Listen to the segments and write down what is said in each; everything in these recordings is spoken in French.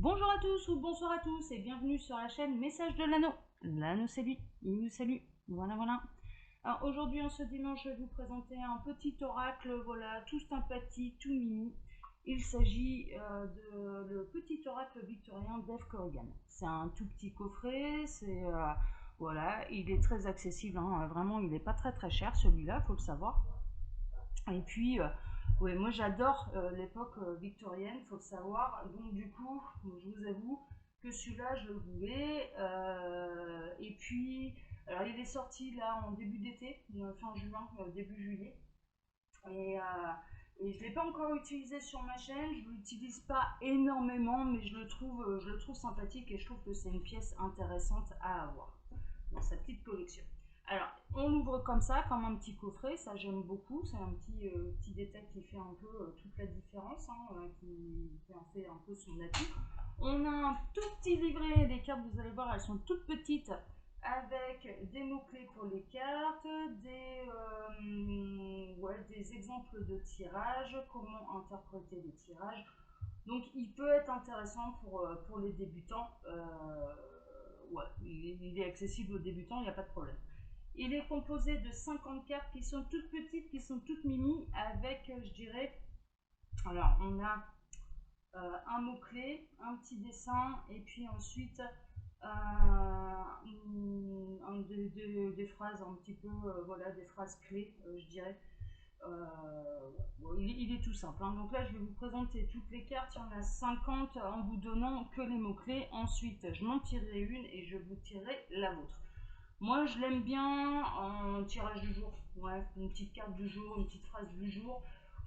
Bonjour à tous ou bonsoir à tous et bienvenue sur la chaîne Message de l'Anneau. L'Anneau c'est lui, il nous salue. Voilà. Alors aujourd'hui en ce dimanche je vais vous présenter un petit oracle, voilà, tout sympathique, tout mini. Il s'agit de le petit oracle victorien d'Eve Corrigan. C'est un tout petit coffret, c'est voilà, il est très accessible, hein, vraiment il n'est pas très cher celui-là, faut le savoir. Et puis ouais, moi j'adore l'époque victorienne, faut le savoir. Donc du coup, je vous avoue que celui-là je le voulais. Et puis, alors il est sorti là en début d'été, fin juin, début juillet. Et, et je ne l'ai pas encore utilisé sur ma chaîne. Je ne l'utilise pas énormément, mais je le trouve sympathique et je trouve que c'est une pièce intéressante à avoir dans sa petite collection. Alors, on l'ouvre comme ça, comme un petit coffret, ça j'aime beaucoup, c'est un petit détail qui fait un peu toute la différence, hein, qui en fait un peu son atout. On a un tout petit livret, les cartes vous allez voir elles sont toutes petites, avec des mots-clés pour les cartes, des exemples de tirage, comment interpréter les tirages. Donc il peut être intéressant pour les débutants. Ouais, il est accessible aux débutants, il n'y a pas de problème. Il est composé de 50 cartes qui sont toutes petites, qui sont toutes mini, avec, je dirais, alors on a un mot-clé, un petit dessin, et puis ensuite des phrases un petit peu, voilà, des phrases clés, je dirais. Bon, il est tout simple, hein. Donc là je vais vous présenter toutes les cartes, il y en a 50 en vous donnant que les mots clés. Ensuite je m'en tirerai une et je vous tirerai la vôtre. Moi je l'aime bien en tirage du jour, ouais, une petite carte du jour, une petite phrase du jour,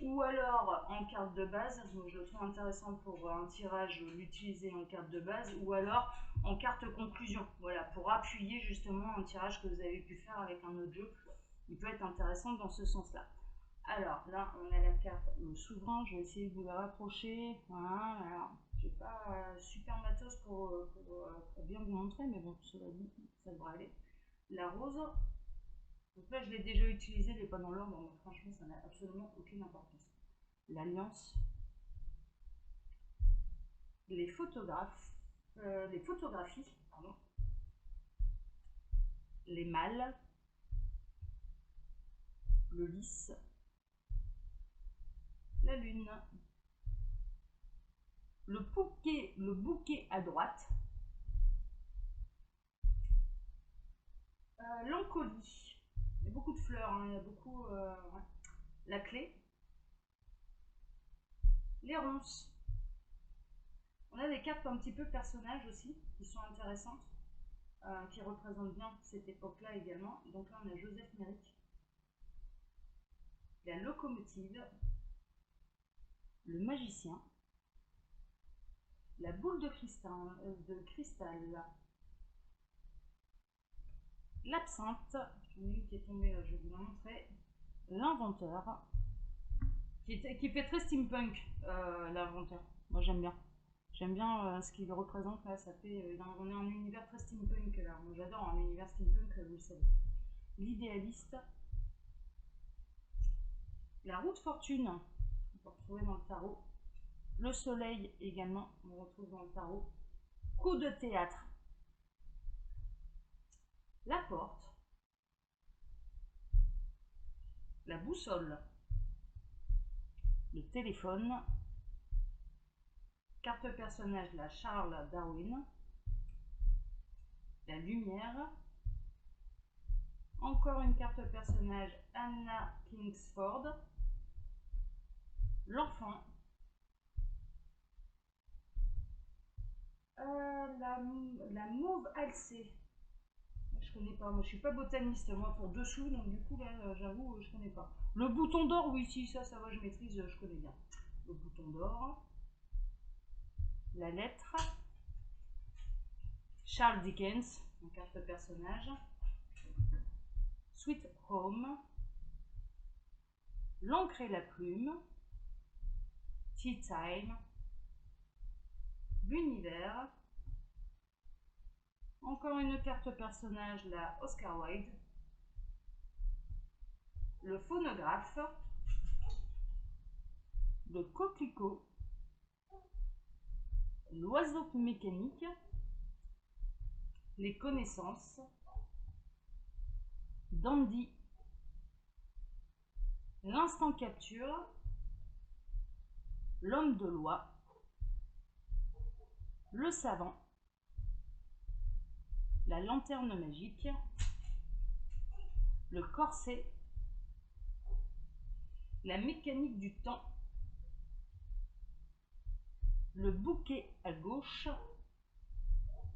ou alors en carte de base. Donc je le trouve intéressant pour un tirage, l'utiliser en carte de base, ou alors en carte conclusion, voilà, pour appuyer justement un tirage que vous avez pu faire avec un autre jeu. Il peut être intéressant dans ce sens là. Alors là, on a la carte souverain. Je vais essayer de vous la rapprocher. Voilà. Alors, j'ai pas super matos pour bien vous montrer, mais bon, cela dit, ça devrait aller. La rose. Donc là, je l'ai déjà utilisée, elle n'est pas dans l'ordre, donc franchement, ça n'a absolument aucune importance. L'alliance. Les photographes. Les photographies, pardon. Les mâles. Le lys. La lune. Le bouquet à droite. L'encolie. Il y a beaucoup de fleurs, hein, il y a beaucoup. Ouais. La clé. Les ronces. On a des cartes un petit peu personnages aussi, qui sont intéressantes, qui représentent bien cette époque-là également. Donc là, on a Joseph Merrick. La locomotive. Le magicien. La boule de cristal. L'absinthe. J'en ai une qui est tombée là, je vais vous la montrer. L'inventeur. Qui fait très steampunk, l'inventeur. Moi j'aime bien. J'aime bien ce qu'il représente là. Ça fait, on est en univers très steampunk là. Moi j'adore un univers steampunk, vous le savez. L'idéaliste. La roue de fortune, on peut retrouver dans le tarot. Le soleil également, on retrouve dans le tarot. Coup de théâtre. La porte. La boussole. Le téléphone. Carte personnage, la Charles Darwin. La lumière. Encore une carte personnage, Anna Kingsford. L'enfant. La mauve alcée. Je connais pas, moi je suis pas botaniste moi pour dessous, donc du coup là j'avoue je connais pas. Le bouton d'or, oui, si ça va, je maîtrise, je connais bien. Le bouton d'or. La lettre. Charles Dickens, en carte personnage. Sweet Home. L'encre et la plume. Tea Time. L'univers. Encore une carte personnage, la Oscar Wilde. Le phonographe. Le coquelicot. l'oiseau mécanique, les connaissances, Dandy, l'instant capture, l'homme de loi, le savant, la lanterne magique, le corset, la mécanique du temps, le bouquet à gauche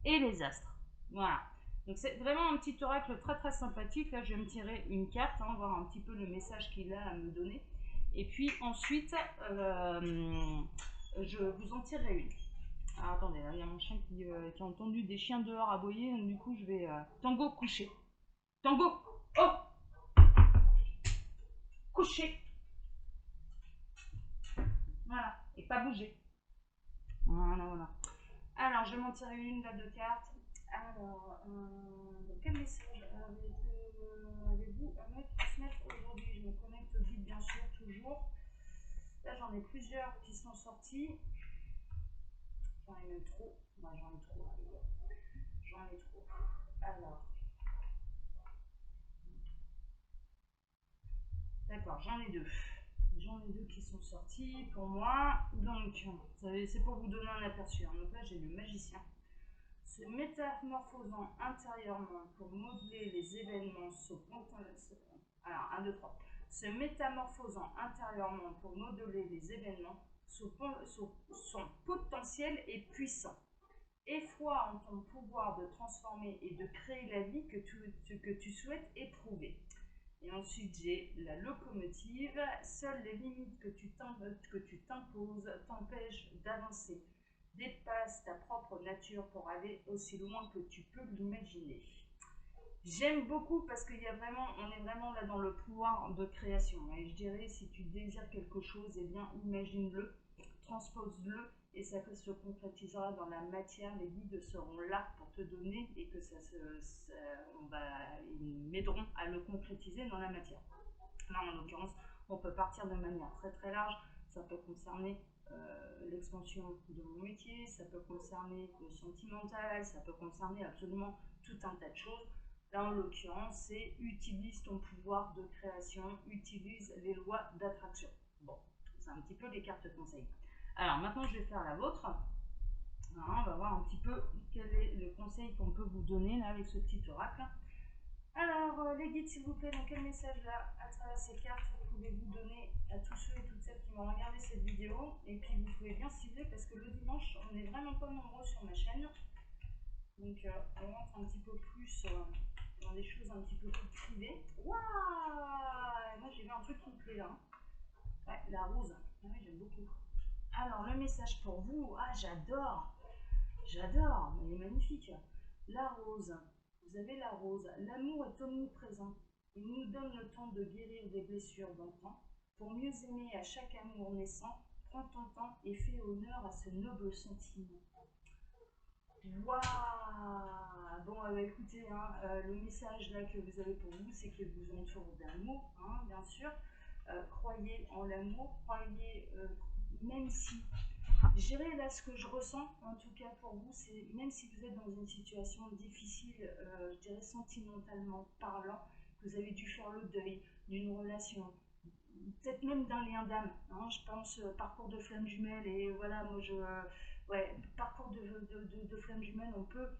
et les astres. Voilà. Donc c'est vraiment un petit oracle très très sympathique. Là, je vais me tirer une carte, hein, voir un petit peu le message qu'il a à me donner. Et puis ensuite, je vous en tirerai une. Alors attendez, là, il y a mon chien qui a entendu des chiens dehors aboyer. Donc, du coup, je vais... Tango, coucher. Tango, oh, coucher. Voilà, et pas bouger. Voilà, voilà. Alors, je vais m'en tirer une, là, de cartes. Alors, quel message avez-vous à me transmettre aujourd'hui? Je me connecte vite, bien sûr, toujours. Là, j'en ai plusieurs qui sont sortis. J'en ai même trop. Moi, j'en ai trop. J'en ai trop. Alors. D'accord, j'en ai deux. J'en ai deux qui sont sortis pour moi. Donc, c'est pour vous donner un aperçu. Donc là, j'ai le magicien. Se métamorphosant intérieurement pour modeler les événements alors, 1, 2, 3. Se métamorphosant intérieurement pour modeler les événements, son potentiel est puissant. Aie foi en ton pouvoir de transformer et de créer la vie que tu souhaites éprouver. Et ensuite, j'ai la locomotive. Seules les limites que tu t'imposes t'empêchent d'avancer. Dépasse ta propre nature pour aller aussi loin que tu peux l'imaginer. J'aime beaucoup parce qu'on est vraiment là dans le pouvoir de création. Et je dirais, si tu désires quelque chose, eh bien, imagine-le, transpose-le, et ça se concrétisera dans la matière. Les guides seront là pour te donner et que ils m'aideront à le concrétiser dans la matière. Là, en l'occurrence, on peut partir de manière très très large. Ça peut concerner l'expansion de mon métier, ça peut concerner le sentimental, ça peut concerner absolument tout un tas de choses. Là, en l'occurrence, c'est utilise ton pouvoir de création, utilise les lois d'attraction. Bon, c'est un petit peu les cartes conseils. Alors, maintenant, je vais faire la vôtre. Alors, on va voir un petit peu quel est le conseil qu'on peut vous donner là avec ce petit oracle. Alors, les guides, s'il vous plaît, dans quel message là, à travers ces cartes, pouvez-vous donner à tous ceux et toutes celles qui vont regarder cette vidéo? Et puis, vous pouvez bien cibler parce que le dimanche, on n'est vraiment pas nombreux sur ma chaîne. Donc, on rentre un petit peu plus dans des choses un petit peu plus privées. Waouh! Moi, j'ai vu un truc qui me plaît là. Ouais, la rose. Ah oui, j'aime beaucoup. Alors, le message pour vous. Ah, j'adore. J'adore. Elle est magnifique. La rose. Vous avez la rose. L'amour est omniprésent. Il nous donne le temps de guérir des blessures d'antan. Pour mieux aimer à chaque amour naissant, prends ton temps et fais honneur à ce noble sentiment. Waouh! Bon, écoutez, hein, le message là que vous avez pour vous, c'est qu'il vous entoure d'amour, hein, bien sûr. Croyez en l'amour, croyez, même si, je dirais là ce que je ressens, en tout cas pour vous, c'est même si vous êtes dans une situation difficile, je dirais sentimentalement parlant, que vous avez dû faire le deuil d'une relation, peut-être même d'un lien d'âme, hein, je pense parcours de flamme jumelle, et voilà, moi ouais, parcours de flamme jumelle, on peut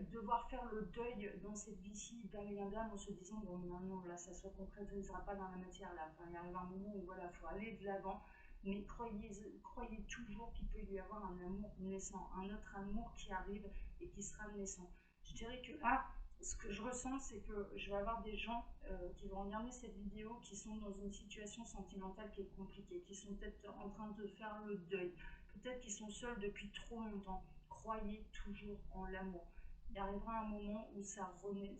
devoir faire le deuil dans cette vie-ci d'un lien d'âme en se disant bon non, là ça se concrétisera pas dans la matière là, enfin, il y arrive un moment où voilà, il faut aller de l'avant, mais croyez toujours qu'il peut y avoir un amour naissant, un autre amour qui arrive et qui sera naissant. Je dirais que là, ce que je ressens, c'est que je vais avoir des gens qui vont regarder cette vidéo qui sont dans une situation sentimentale qui est compliquée, qui sont peut-être en train de faire le deuil, peut-être qu'ils sont seuls depuis trop longtemps. Croyez toujours en l'amour. Il arrivera un moment où ça renaît.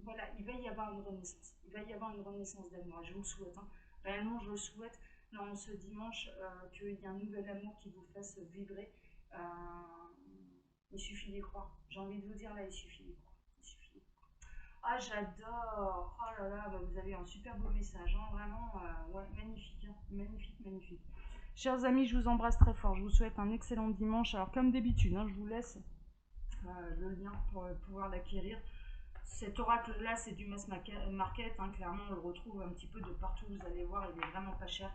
Voilà, il va y avoir une renaissance. Il va y avoir une renaissance d'amour. Je vous le souhaite. Hein. Réellement, je le souhaite. Dans ce dimanche, qu'il y ait un nouvel amour qui vous fasse vibrer. Il suffit d'y croire. J'ai envie de vous dire là, il suffit d'y croire. Ah, j'adore. Oh là là, bah, vous avez un super beau message. Hein. Vraiment, ouais, magnifique. Hein. Magnifique, magnifique. Chers amis, je vous embrasse très fort. Je vous souhaite un excellent dimanche. Alors, comme d'habitude, hein, je vous laisse le lien pour pouvoir l'acquérir. Cet oracle-là, c'est du mass market. Hein, clairement, on le retrouve un petit peu de partout. Vous allez voir, il est vraiment pas cher.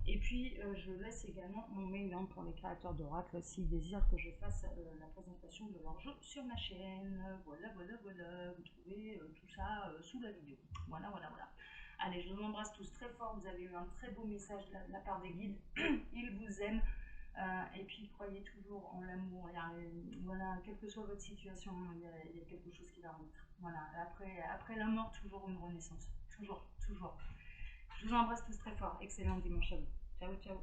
Et puis, je laisse également mon mail hein, pour les créateurs d'oracle s'ils désirent que je fasse la présentation de leur jeu sur ma chaîne. Voilà. Vous trouvez tout ça sous la vidéo. Voilà. Allez, je vous embrasse tous très fort. Vous avez eu un très beau message de la part des guides. Ils vous aiment. Et puis, croyez toujours en l'amour. Voilà, quelle que soit votre situation, il y a quelque chose qui va renaître. Voilà, après la mort, toujours une renaissance. Toujours. Je vous embrasse tous très fort. Excellent dimanche à vous. Ciao.